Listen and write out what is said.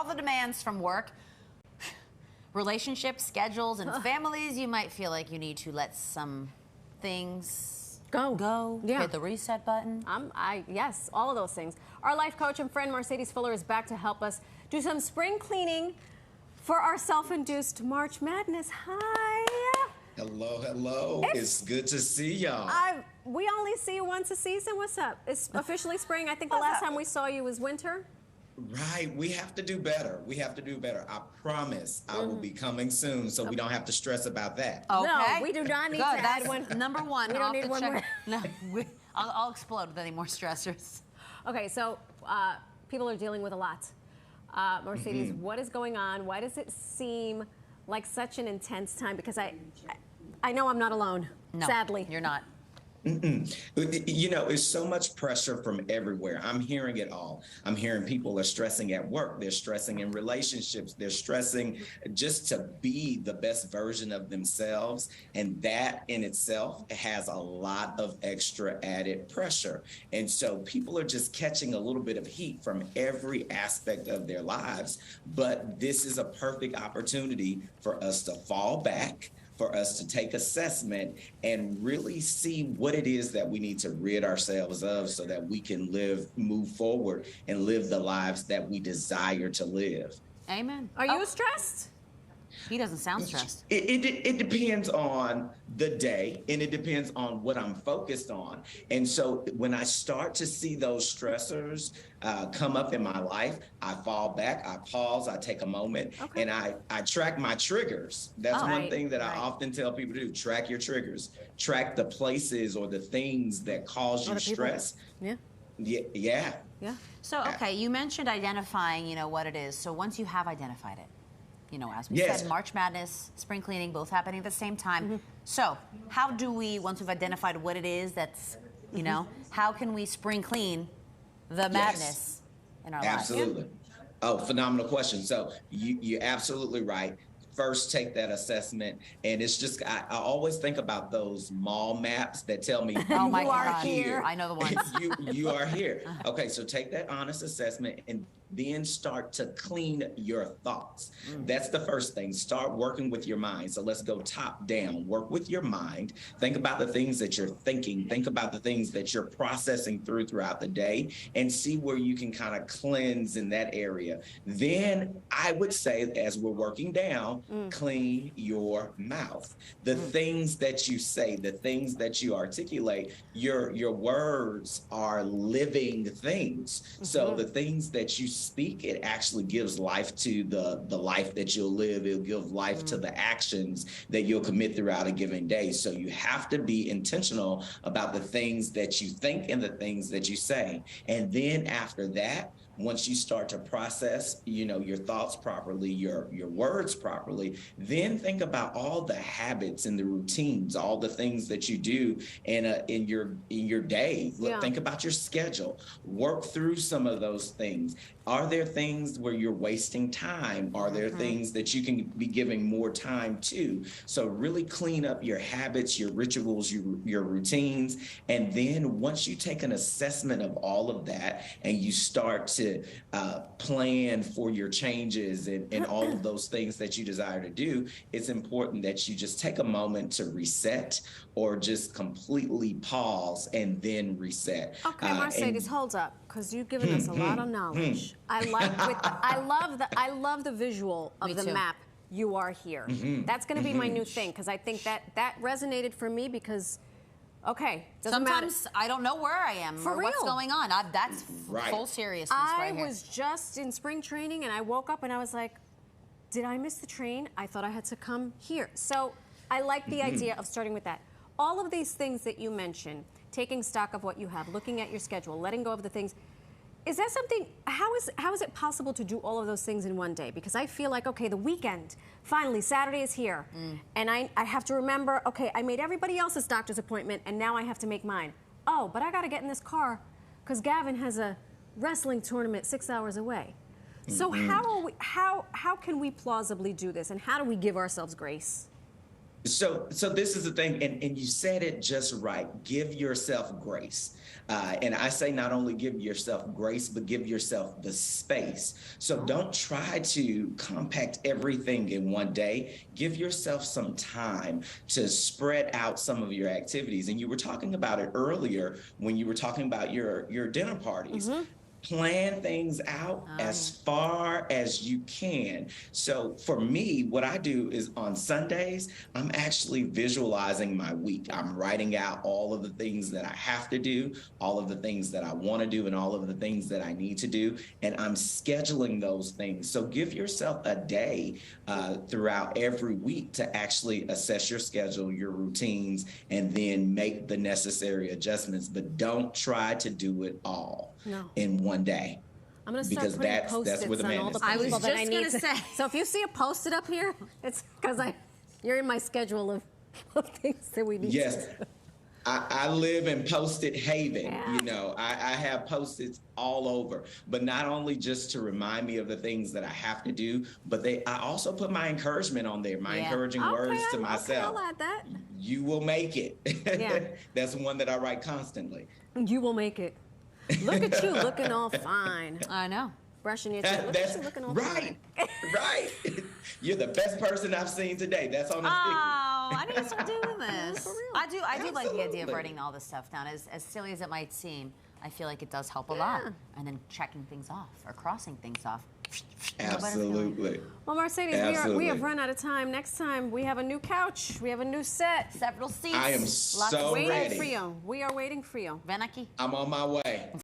the demands from work, relationships, schedules, and families, you might feel like you need to let some things go. Yeah. Hit the reset button. Yes, all of those things. Our life coach and friend Marcedes Fuller is back to help us do some spring cleaning for our self-induced March Madness. Hi. Hello, hello. It's good to see y'all. We only see you once a season. What's up? It's officially spring. I think the last time we saw you was winter. Right. We have to do better. We have to do better. I promise I will be coming soon, so we don't have to stress about that. Okay. No, we do not need to add one. Number one. We don't need one more. No, I'll explode with any more stressors. Okay, so people are dealing with a lot. Marcedes, what is going on? Why does it seem like such an intense time? Because I know I'm not alone, sadly. You're not. You know, it's so much pressure from everywhere. I'm hearing it all. I'm hearing people are stressing at work. They're stressing in relationships. They're stressing just to be the best version of themselves. And that in itself has a lot of extra added pressure. And so people are just catching a little bit of heat from every aspect of their lives. But this is a perfect opportunity for us to fall back, for us to take assessment and really see what it is that we need to rid ourselves of so that we can move forward and live the lives that we desire to live. Amen. Are you stressed? He doesn't sound stressed. It depends on the day, and it depends on what I'm focused on. And so when I start to see those stressors come up in my life, I fall back, I pause, I take a moment, and I track my triggers. That's one thing that I often tell people to do. Track your triggers. Track the places or the things that cause you stress. Yeah. So, okay, you mentioned identifying, what it is. So once you have identified it, as we said, March Madness, spring cleaning, both happening at the same time. So how do we, once we've identified what it is that's, how can we spring clean the madness in our lives? Absolutely. Oh, phenomenal question. So you're absolutely right. First, take that assessment. And it's just, I always think about those mall maps that tell me, you are here. I know the ones. you are here. Okay, so take that honest assessment and then start to clean your thoughts. That's the first thing. Start working with your mind. So let's go top down. Work with your mind. Think about the things that you're thinking. Think about the things that you're processing throughout the day and see where you can kind of cleanse in that area. Then I would say, as we're working down, clean your mouth. The things that you say, the things that you articulate, your words are living things. So the things that you speak, it actually gives life to the life that you'll live. It'll give life to the actions that you'll commit throughout a given day. So you have to be intentional about the things that you think and the things that you say. And then after that, once you start to process, your thoughts properly, your words properly, then think about all the habits and the routines, all the things that you do in your day. Think about your schedule. Work through some of those things. Are there things where you're wasting time? Are there things that you can be giving more time to? So really clean up your habits, your rituals, your routines. And then once you take an assessment of all of that and you start to plan for your changes and all of those things that you desire to do, it's important that you just take a moment to reset or just completely pause and then reset. Okay, Marcedes, hold up, because you've given us a lot of knowledge. I love the visual of the map. You are here. That's going to be my new thing, because I think that resonated for me because. Okay. Sometimes I don't know where I am or what's going on. That's full seriousness right here. I was just in spring training and I woke up and I was like, did I miss the train? I thought I had to come here. So I like the idea of starting with that. All of these things that you mentioned, taking stock of what you have, looking at your schedule, letting go of the things, is that something, how is it possible to do all of those things in one day? Because I feel like, okay, the weekend, finally, Saturday is here. And I have to remember, okay, I made everybody else's doctor's appointment and now I have to make mine. Oh, but I got to get in this car because Gavin has a wrestling tournament 6 hours away. So how can we plausibly do this and how do we give ourselves grace? So this is the thing, and you said it just right. Give yourself grace. And I say not only give yourself grace, but give yourself the space. So don't try to compact everything in one day. Give yourself some time to spread out some of your activities. And you were talking about it earlier when you were talking about your dinner parties. Plan things out as far as you can. So for me, what I do is on Sundays, I'm actually visualizing my week. I'm writing out all of the things that I have to do, all of the things that I want to do, and all of the things that I need to do. And I'm scheduling those things. So give yourself a day throughout every week to actually assess your schedule, your routines, and then make the necessary adjustments. But don't try to do it all in one day. I'm going to start putting Post-its where the on all the I people was that I just need gonna say. So if you see a Post-it up here, it's because you're in my schedule of things that we need to do. I live in Post-it haven. You know, I have Post-its all over, but not only just to remind me of the things that I have to do, but I also put my encouragement on there, my encouraging words to myself. I'll add that. You will make it. That's one that I write constantly. You will make it. Look at you looking all fine. I know. Brushing your teeth. That's looking all right. fine. Right. You're the best person I've seen today. That's on a sticky. Oh, I need to start doing this. For real. I do like the idea of Absolutely. writing all this stuff down. As silly as it might seem, I feel like it does help a lot. And then checking things off or crossing things off. Absolutely. Well, Marcedes, we have run out of time. Next time, we have a new couch. We have a new set. Several seats. I am Lots so of Waiting ready. for you. We are waiting for you. Ven aquí. I'm on my way.